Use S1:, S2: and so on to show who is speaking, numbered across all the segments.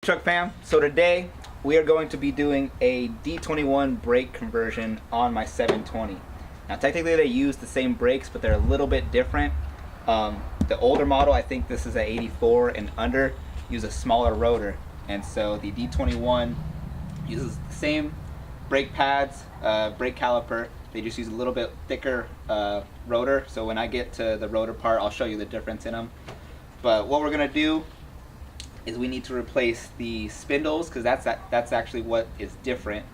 S1: Truck fam, so today we are going to be doing a D21 brake conversion on my 720. Now technically they use the same brakes, but they're a little bit different. The older model, I think this is a 84 and under, use a smaller rotor, and so the D21 uses the same brake pads, brake caliper. They just use a little bit thicker rotor, so when I get to the rotor part I'll show you the difference in them. But what we're going to do is we need to replace the spindles, because that's actually what is different,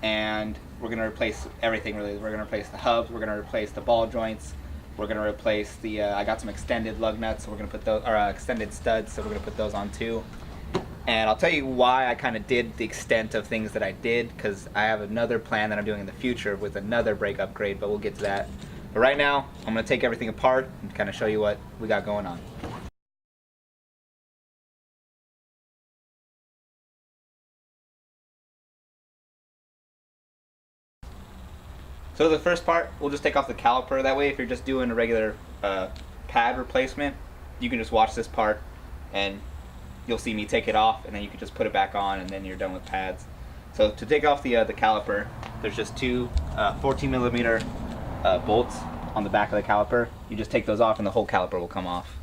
S1: and we're going to replace everything really. We're going to replace the hubs, we're going to replace the ball joints, we're going to replace the I got some extended lug nuts, so we're going to put those, or extended studs, so we're going to put those on too. And I'll tell you why I kind of did the extent of things that I did, because I have another plan that I'm doing in the future with another brake upgrade, but we'll get to that. But right now I'm going to take everything apart and kind of show you what we got going on. So the first part, we'll just take off the caliper. That way if you're just doing a regular pad replacement, you can just watch this part and you'll see me take it off, and then you can just put it back on, and then you're done with pads. So to take off the caliper, there's just two 14 millimeter bolts on the back of the caliper. You just take those off and the whole caliper will come off.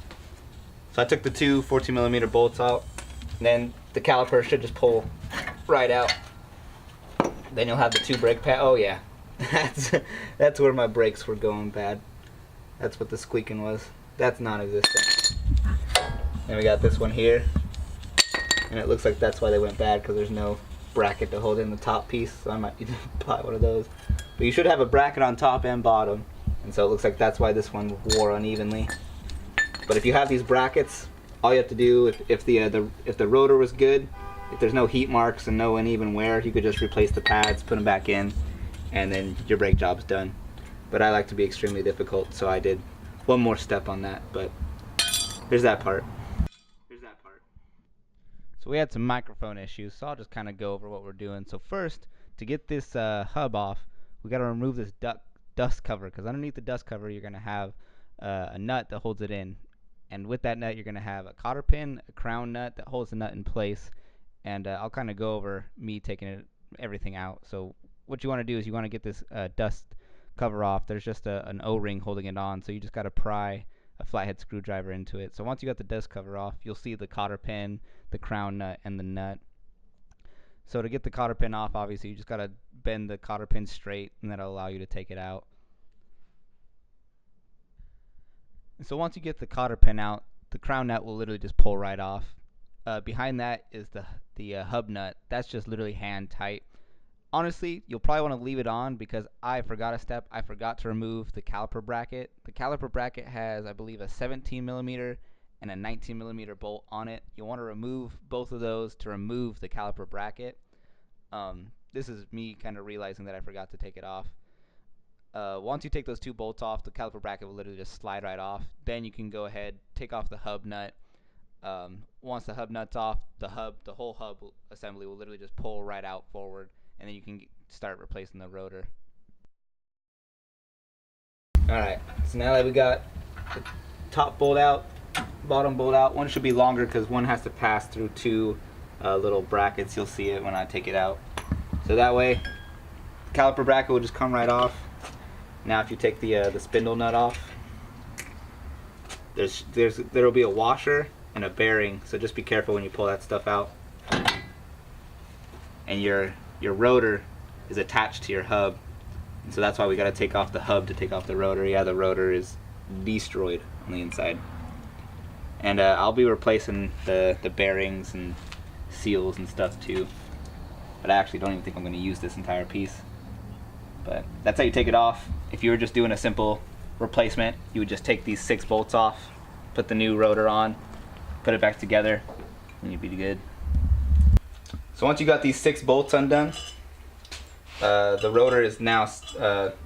S1: So I took the two 14 millimeter bolts out, and then the caliper should just pull right out. Then you'll have the two brake pads. Oh yeah. That's where my brakes were going bad. That's what the squeaking was. That's non-existent. Then we got this one here, and it looks like that's why they went bad, because there's no bracket to hold in the top piece, so I might need to buy one of those. But you should have a bracket on top and bottom, and so it looks like that's why this one wore unevenly. But if you have these brackets, all you have to do, if the rotor was good, if there's no heat marks and no uneven wear, you could just replace the pads, put them back in, and then your brake job's done. But I like to be extremely difficult, so I did one more step on that. But there's that part. So we had some microphone issues, so I'll just kind of go over what we're doing. So first, to get this hub off, we got to remove this dust cover, because underneath the dust cover you're going to have a nut that holds it in, and with that nut you're going to have a cotter pin, a crown nut that holds the nut in place, and I'll kind of go over me taking everything out. So what you want to do is you want to get this dust cover off. There's just an O-ring holding it on, so you just got to pry a flathead screwdriver into it. So once you got the dust cover off, you'll see the cotter pin, the crown nut, and the nut. So to get the cotter pin off, obviously you just got to bend the cotter pin straight, and that'll allow you to take it out. And so once you get the cotter pin out, the crown nut will literally just pull right off. Behind that is the hub nut. That's just literally hand tight. Honestly, you'll probably want to leave it on, because I forgot a step. I forgot to remove the caliper bracket. The caliper bracket has, I believe, a 17 millimeter and a 19 millimeter bolt on it. You'll want to remove both of those to remove the caliper bracket. This is me kind of realizing that I forgot to take it off. Once you take those two bolts off, the caliper bracket will literally just slide right off. Then you can go ahead, take off the hub nut. Once the hub nut's off, the whole hub assembly will literally just pull right out forward, and then you can start replacing the rotor. Alright, so now that we got the top bolt out, bottom bolt out, one should be longer because one has to pass through two little brackets. You'll see it when I take it out. So that way, the caliper bracket will just come right off. Now if you take the spindle nut off, there will be a washer and a bearing, so just be careful when you pull that stuff out. And your rotor is attached to your hub, and so that's why we got to take off the hub to take off the rotor. Yeah, the rotor is destroyed on the inside. And I'll be replacing the bearings and seals and stuff too, but I actually don't even think I'm going to use this entire piece. But that's how you take it off. If you were just doing a simple replacement, you would just take these 6 bolts off, put the new rotor on, put it back together, and you'd be good. So once you got these 6 bolts undone, the rotor is now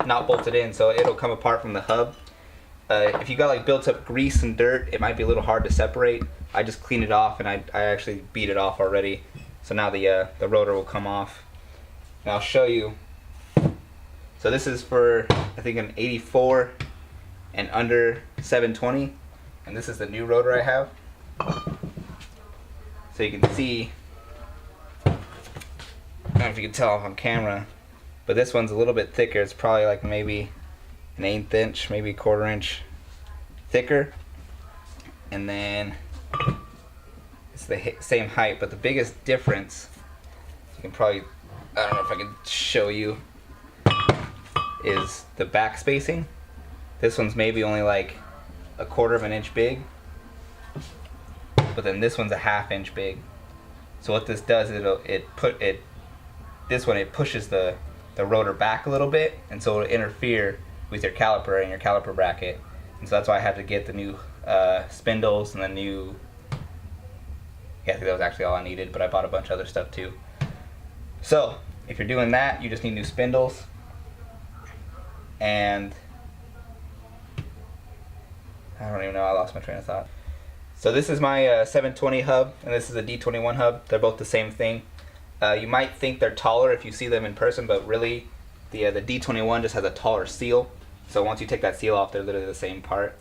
S1: not bolted in, so it'll come apart from the hub. If you got like built up grease and dirt, it might be a little hard to separate. I just cleaned it off, and I actually beat it off already. So now the rotor will come off. And I'll show you. So this is for, I think, an 84 and under 720, and this is the new rotor I have. So you can see, I don't know if you can tell on camera, but this one's a little bit thicker. It's probably like maybe an 1/8 inch, maybe 1/4 inch thicker. And then it's the same height, but the biggest difference, you can probably, I don't know if I can show you, is the back spacing. This one's maybe only like 1/4 of an inch big, but then this one's a 1/2 inch big. So what this does, it pushes the rotor back a little bit, and so it'll interfere with your caliper and your caliper bracket. And so that's why I had to get the new spindles and the new, yeah, I think that was actually all I needed, but I bought a bunch of other stuff too. So if you're doing that, you just need new spindles. And I don't even know, I lost my train of thought. So this is my 720 hub, and this is a D21 hub. They're both the same thing. You might think they're taller if you see them in person, but really the D21 just has a taller seal. So once you take that seal off, they're literally the same part.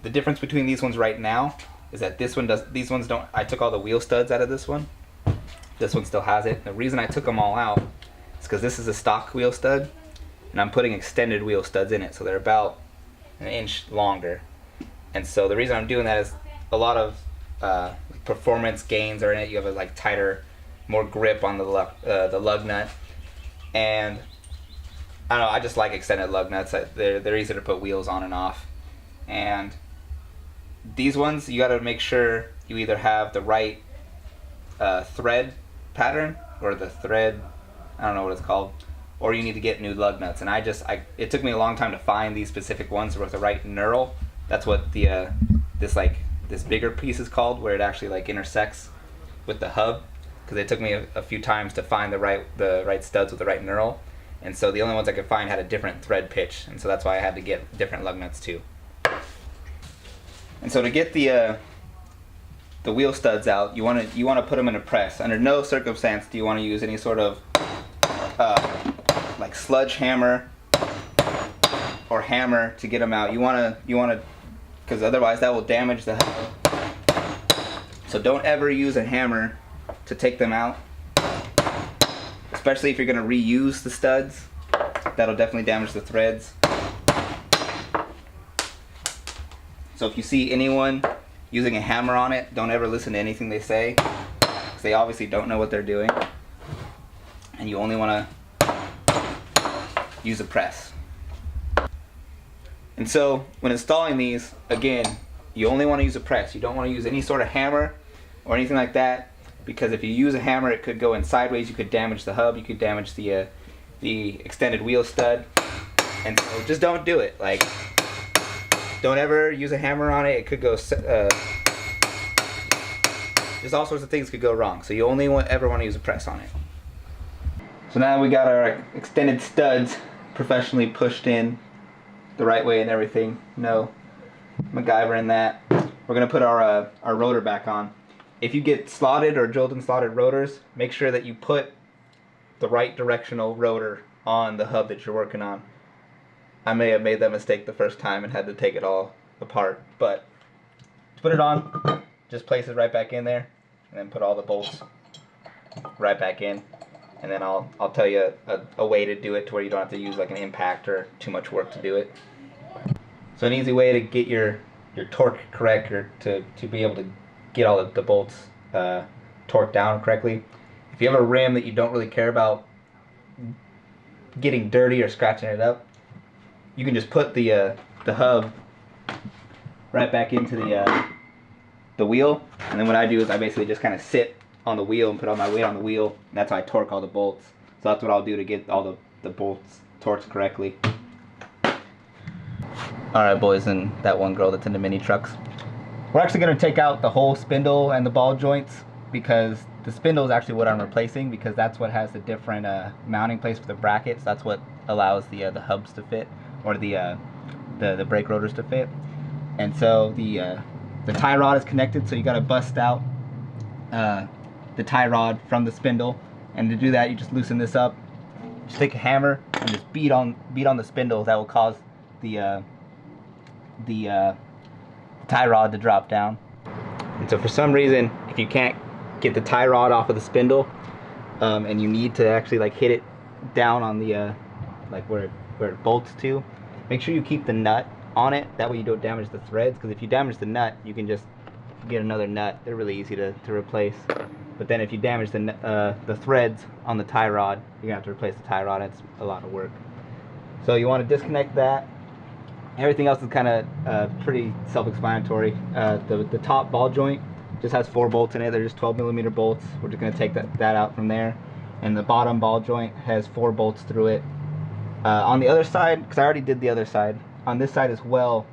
S1: The difference between these ones right now is that these ones don't, I took all the wheel studs out of this one. This one still has it. The reason I took them all out is because this is a stock wheel stud, and I'm putting extended wheel studs in it, so they're about 1 inch longer. And so the reason I'm doing that is a lot of performance gains are in it. You have a like tighter, more grip on the lug nut, and I don't know, I just like extended lug nuts. They're easy to put wheels on and off. And these ones, you got to make sure you either have the right thread pattern, or the thread, I don't know what it's called, or you need to get new lug nuts. And it took me a long time to find these specific ones with the right knurl. That's what the this bigger piece is called, where it actually like intersects with the hub, because it took me a few times to find the right studs with the right knurl. And so the only ones I could find had a different thread pitch, and so that's why I had to get different lug nuts too. And so to get the wheel studs out, you want to put them in a press. Under no circumstance do you want to use any sort of like sledgehammer or hammer to get them out. You want to, because otherwise that will damage the hub. So don't ever use a hammer to take them out, especially if you're going to reuse the studs. That'll definitely damage the threads. So if you see anyone using a hammer on it, don't ever listen to anything they say, because they obviously don't know what they're doing. And you only want to use a press. And so when installing these, again, you only want to use a press. You don't want to use any sort of hammer or anything like that, because if you use a hammer, it could go in sideways. You could damage the hub. You could damage the extended wheel stud. And so just don't do it. Like, don't ever use a hammer on it. It could go, just all sorts of things could go wrong. So you only ever want to use a press on it. So now we got our extended studs professionally pushed in the right way and everything. No MacGyver in that. We're gonna put our rotor back on. If you get slotted or drilled and slotted rotors, make sure that you put the right directional rotor on the hub that you're working on. I may have made that mistake the first time and had to take it all apart, but to put it on, just place it right back in there, and then put all the bolts right back in. And then I'll tell you a way to do it to where you don't have to use like an impact or too much work to do it. So an easy way to get your torque correct, or to be able to get all the bolts torqued down correctly. If you have a rim that you don't really care about getting dirty or scratching it up, you can just put the hub right back into the wheel. And then what I do is I basically just kind of sit on the wheel and put all my weight on the wheel, and that's how I torque all the bolts. So that's what I'll do to get all the bolts torqued correctly. Alright boys and that one girl that's into mini trucks. We're actually going to take out the whole spindle and the ball joints, because the spindle is actually what I'm replacing, because that's what has the different mounting place for the brackets. That's what allows the hubs to fit, or the brake rotors to fit. And so the tie rod is connected, so you got to bust out the tie rod from the spindle. And to do that, you just loosen this up. Just take a hammer and just beat on the spindle. That will cause the tie rod to drop down. And so for some reason, if you can't get the tie rod off of the spindle, and you need to actually like hit it down on the like where it bolts to. Make sure you keep the nut on it, that way you don't damage the threads, because if you damage the nut you can just get another nut. They're really easy to replace, but then if you damage the threads on the tie rod, you're gonna have to replace the tie rod. It's a lot of work. So you want to disconnect that. Everything else is kind of pretty self-explanatory. The top ball joint just has 4 bolts in it. They're just 12mm bolts. We're just going to take that out from there. And the bottom ball joint has 4 bolts through it. On the other side, because I already did the other side, on this side as well,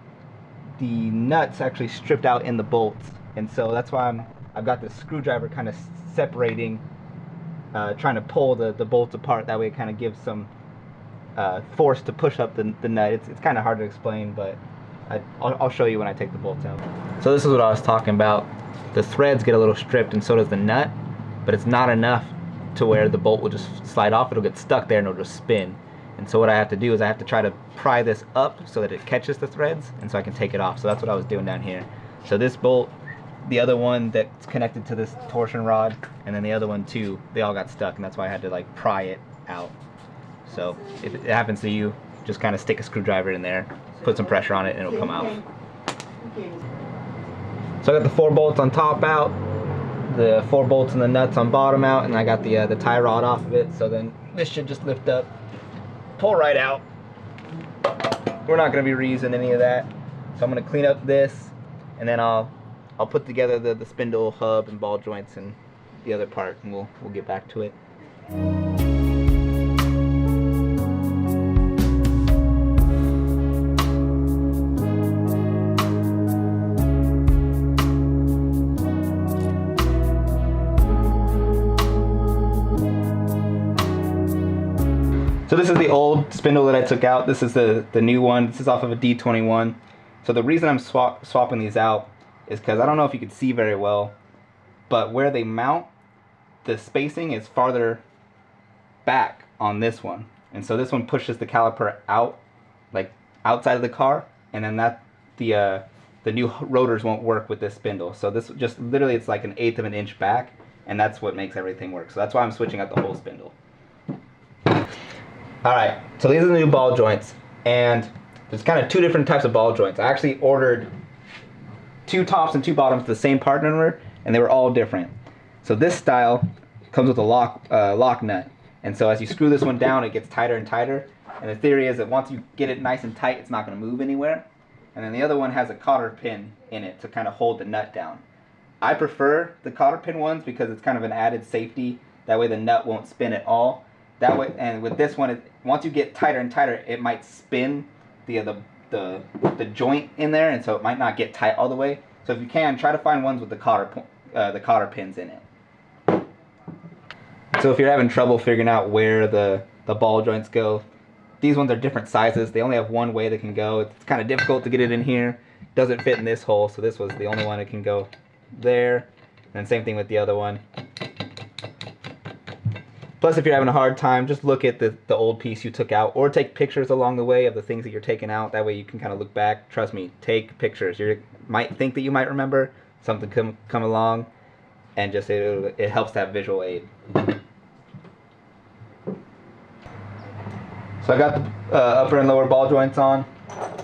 S1: the nuts actually stripped out in the bolts. And so that's why I've got this screwdriver kind of separating, trying to pull the bolts apart. That way it kind of gives some force to push up the nut. It's kind of hard to explain, but I'll show you when I take the bolts out. So this is what I was talking about. The threads get a little stripped and so does the nut, but it's not enough to where the bolt will just slide off. It'll get stuck there and it'll just spin. And so what I have to do is I have to try to pry this up so that it catches the threads, and so I can take it off. So that's what I was doing down here. So this bolt, the other one that's connected to this torsion rod, and then the other one too, they all got stuck, and that's why I had to like pry it out. So if it happens to you, just kind of stick a screwdriver in there, put some pressure on it, and it'll come out. So I got the 4 bolts on top out, the 4 bolts and the nuts on bottom out, and I got the tie rod off of it. So then this should just lift up, pull right out. We're not going to be reusing any of that. So I'm going to clean up this, and then I'll put together the spindle hub and ball joints and the other part, and we'll get back to it. So this is the old spindle that I took out. This is the new one. This is off of a D21. So the reason I'm swapping these out is because I don't know if you can see very well, but where they mount, the spacing is farther back on this one. And so this one pushes the caliper out, like outside of the car, and then the new rotors won't work with this spindle. So this just literally, it's like 1/8 of an inch back, and that's what makes everything work. So that's why I'm switching out the whole spindle. Alright, so these are the new ball joints, and there's kind of 2 different types of ball joints. I actually ordered 2 tops and 2 bottoms to the same part number, and they were all different. So this style comes with a lock nut, and so as you screw this one down, it gets tighter and tighter, and the theory is that once you get it nice and tight, it's not going to move anywhere. And then the other one has a cotter pin in it to kind of hold the nut down. I prefer the cotter pin ones because it's kind of an added safety. That way the nut won't spin at all. That way, and with this one, once you get tighter and tighter, it might spin the joint in there, and so it might not get tight all the way. So if you can, try to find ones with the cotter pins in it. So if you're having trouble figuring out where the ball joints go, these ones are different sizes. They only have one way they can go. It's kind of difficult to get it in here. It doesn't fit in this hole, so this was the only one that can go there. And same thing with the other one. Plus, if you're having a hard time, just look at the old piece you took out, or take pictures along the way of the things that you're taking out. That way you can kind of look back. Trust me, take pictures. You might think that you might remember something come along, and just it helps to have visual aid. So I got the upper and lower ball joints on.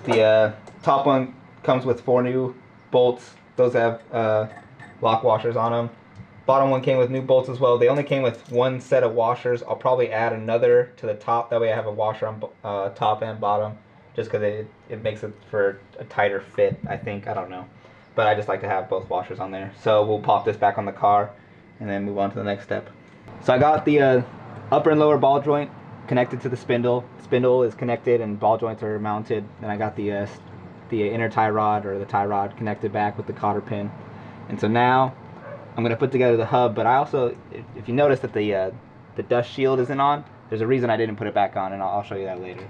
S1: The top one comes with 4 new bolts. Those have lock washers on them. Bottom one came with new bolts as well. They only came with 1 set of washers. I'll probably add another to the top. That way I have a washer on top and bottom, just because it makes it for a tighter fit, I think. I don't know. But I just like to have both washers on there. So we'll pop this back on the car and then move on to the next step. So I got the upper and lower ball joint connected to the spindle. Spindle is connected and ball joints are mounted. Then I got the inner tie rod, or the tie rod, connected back with the cotter pin. And so now I'm going to put together the hub, but I also, if you notice that the dust shield isn't on, there's a reason I didn't put it back on, and I'll show you that later.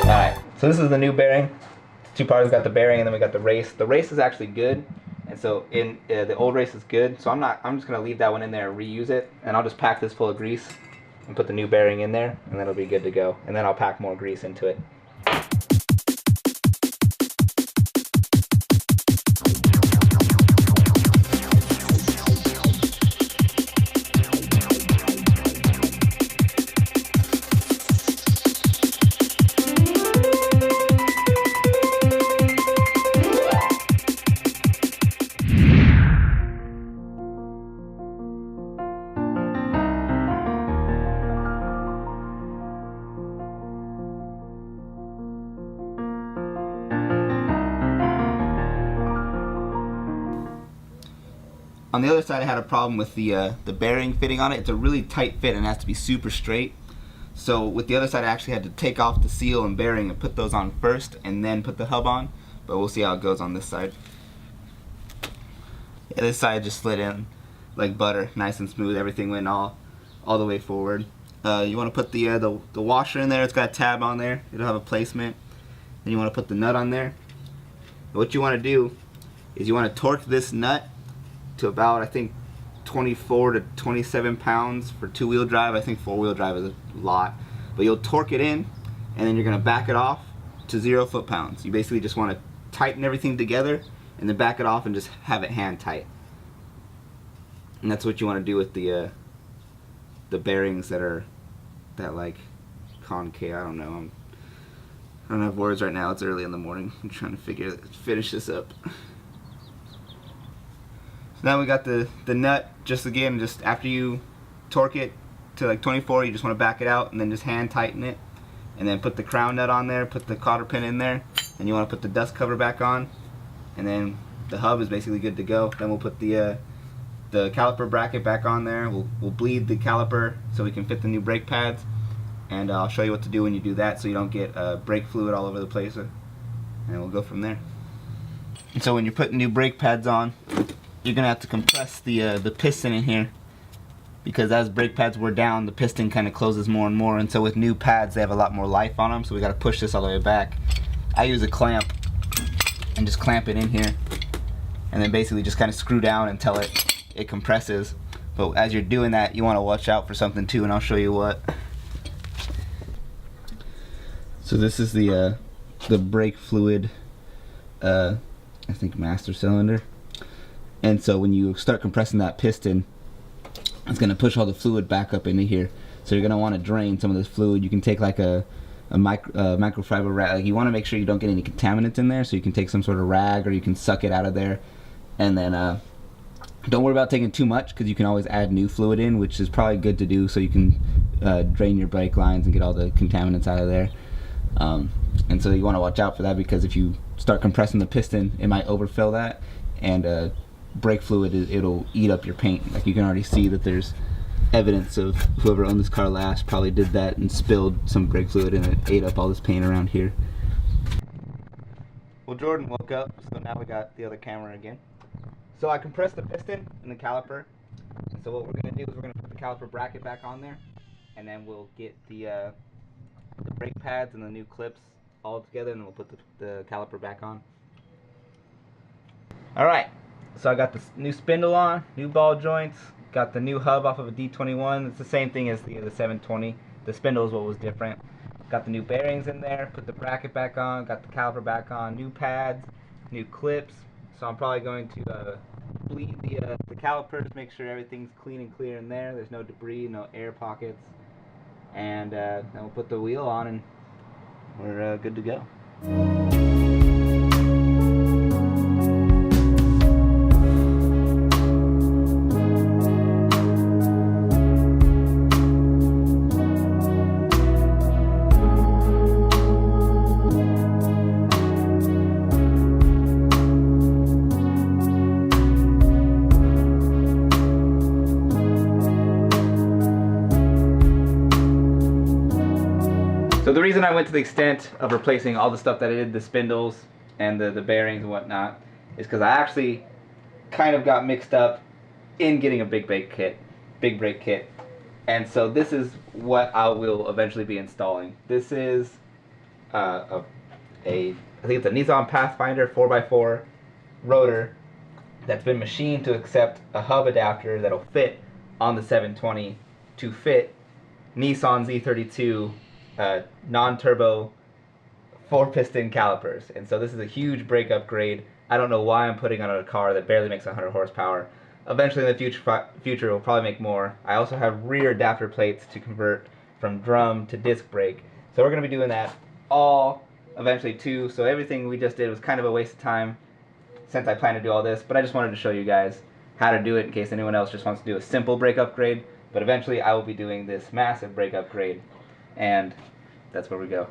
S1: Alright, so this is the new bearing. Two parts. We got the bearing and then we got the race. The race is actually good, and so in the old race is good. So I'm just gonna leave that one in there and reuse it, and I'll just pack this full of grease and put the new bearing in there, and then it'll be good to go. And then I'll pack more grease into it. On the other side, I had a problem with the bearing fitting on it. It's a really tight fit and it has to be super straight. So with the other side, I actually had to take off the seal and bearing and put those on first and then put the hub on. But we'll see how it goes on this side. Yeah, this side just slid in like butter, nice and smooth. Everything went all the way forward. You want to put the washer in there. It's got a tab on there. It'll have a placement. Then you want to put the nut on there. What you want to do is you want to torque this nut to about, I think, 24 to 27 pounds for two-wheel drive. I think four-wheel drive is a lot. But you'll torque it in, and then you're going to back it off to 0 foot-pounds. You basically just want to tighten everything together, and then back it off and just have it hand tight. And that's what you want to do with the bearings that like concave. I don't know. I don't have words right now. It's early in the morning. I'm trying to finish this up. So now we got the nut. Just after you torque it to like 24, you just want to back it out and then just hand tighten it, and then put the crown nut on there, put the cotter pin in there, and you want to put the dust cover back on, and then the hub is basically good to go. Then we'll put the caliper bracket back on there. We'll bleed the caliper so we can fit the new brake pads, and I'll show you what to do when you do that so you don't get brake fluid all over the place, and we'll go from there. And so when you're putting new brake pads on, you're gonna have to compress the piston in here, because as brake pads wear down, the piston kind of closes more and more, and so with new pads they have a lot more life on them, so we got to push this all the way back. I use a clamp and just clamp it in here, and then basically just kind of screw down until it compresses. But as you're doing that, you want to watch out for something too, and I'll show you what. So this is the brake fluid, I think master cylinder. And so when you start compressing that piston, it's going to push all the fluid back up into here. So you're going to want to drain some of this fluid. You can take like a microfiber rag. Like, you want to make sure you don't get any contaminants in there, so you can take some sort of rag or you can suck it out of there. And then don't worry about taking too much, because you can always add new fluid in, which is probably good to do so you can drain your brake lines and get all the contaminants out of there. And so you want to watch out for that, because if you start compressing the piston, it might overfill that, and brake fluid, it'll eat up your paint. Like, you can already see that there's evidence of whoever owned this car last probably did that and spilled some brake fluid, and it ate up all this paint around here. Well, Jordan woke up, so now we got the other camera again. So I compressed the piston and the caliper, and so what we're going to do is we're going to put the caliper bracket back on there, and then we'll get the brake pads and the new clips all together, and then we'll put the caliper back on. Alright, so I got the new spindle on, new ball joints, got the new hub off of a D21. It's the same thing as the 720. The spindle is what was different. Got the new bearings in there, put the bracket back on, got the caliper back on, new pads, new clips. So I'm probably going to bleed the calipers, make sure everything's clean and clear in there. There's no debris, no air pockets. And then we'll put the wheel on and we're good to go. So the reason I went to the extent of replacing all the stuff that I did, the spindles and the bearings and whatnot, is because I actually kind of got mixed up in getting a big brake kit. And so this is what I will eventually be installing. This is a I think it's a Nissan Pathfinder 4x4 rotor that's been machined to accept a hub adapter that'll fit on the 720 to fit Nissan Z32 non-turbo 4-piston calipers. And so this is a huge brake upgrade. I don't know why I'm putting on a car that barely makes 100 horsepower. Eventually in the future it will probably make more. I also have rear adapter plates to convert from drum to disc brake. So we're going to be doing that all eventually too. So everything we just did was kind of a waste of time since I plan to do all this, but I just wanted to show you guys how to do it in case anyone else just wants to do a simple brake upgrade. But eventually I will be doing this massive brake upgrade, and that's where we go.